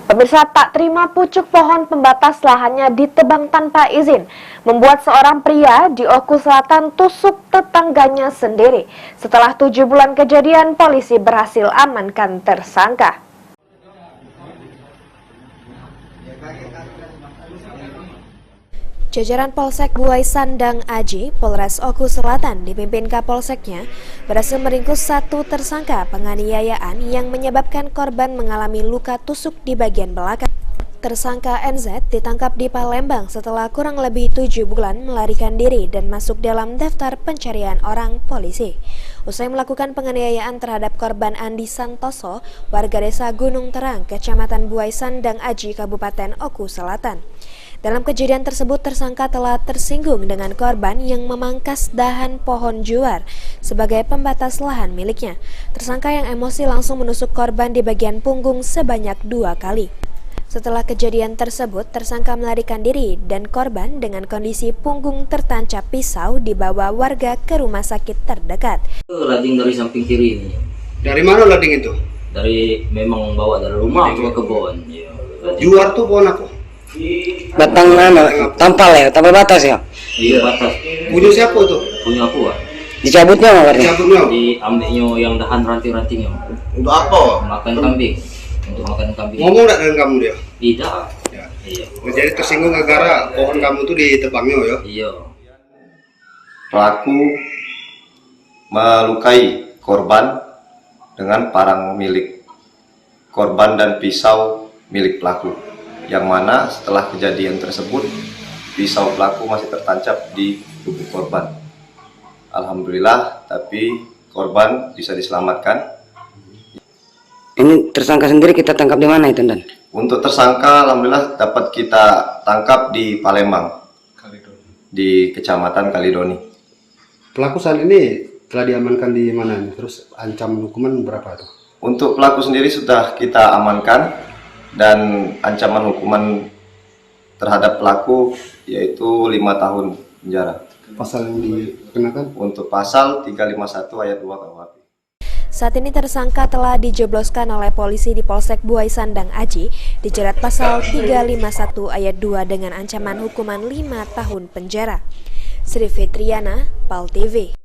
Pemirsa, tak terima pucuk pohon pembatas lahannya ditebang tanpa izin membuat seorang pria di Oku Selatan tusuk tetangganya sendiri. Setelah 7 bulan kejadian, polisi berhasil amankan tersangka. Jajaran Polsek Buai Sandang Aji, Polres Oku Selatan dipimpin Kapolseknya berhasil meringkus satu tersangka penganiayaan yang menyebabkan korban mengalami luka tusuk di bagian belakang. Tersangka NZ ditangkap di Palembang setelah kurang lebih 7 bulan melarikan diri dan masuk dalam daftar pencarian orang polisi. Usai melakukan penganiayaan terhadap korban Andi Santoso, warga desa Gunung Terang, Kecamatan Buai Sandang Aji, Kabupaten Oku Selatan. Dalam kejadian tersebut, tersangka telah tersinggung dengan korban yang memangkas dahan pohon juar sebagai pembatas lahan miliknya. Tersangka yang emosi langsung menusuk korban di bagian punggung sebanyak 2 kali. Setelah kejadian tersebut, tersangka melarikan diri dan korban dengan kondisi punggung tertancap pisau dibawa warga ke rumah sakit terdekat. Lading dari samping kiri ini. Dari mana lading itu? Dari memang bawa dari rumah ke kebun. Ya. Juar tuh pohon apa? Batang mana? Tampal ya, tampal batas ya? Iya, batas. Punya siapa tuh? Punya aku. Dicabutnya apa? Cabutnya? Diambilnya yang dahan ranting-rantingnya. Untuk apa? Makan kambing. Untuk makan kambing. Ngomong nggak dengan kamu dia? Tidak. Ya. Iya. Jadi tersinggung gara-gara pohon kamu tuh ditebangnya ya? Iya. Pelaku melukai korban dengan parang milik korban dan pisau milik pelaku, yang mana setelah kejadian tersebut pisau pelaku masih tertancap di tubuh korban. Alhamdulillah, tapi korban bisa diselamatkan. Ini tersangka sendiri kita tangkap di mana itu, Dan? Untuk tersangka, alhamdulillah dapat kita tangkap di Palembang, di Kecamatan Kalidoni. Pelaku saat ini telah diamankan di mana? Terus ancaman hukuman berapa tuh? Untuk pelaku sendiri sudah kita amankan dan ancaman hukuman terhadap pelaku yaitu 5 tahun penjara. Pasal yang dikenakan? Untuk pasal 351 ayat 2 KUHP. Saat ini tersangka telah dijebloskan oleh polisi di Polsek Buai Sandang Aji, dijerat pasal 351 ayat 2 dengan ancaman hukuman 5 tahun penjara. Sri Fitriana, PAL TV.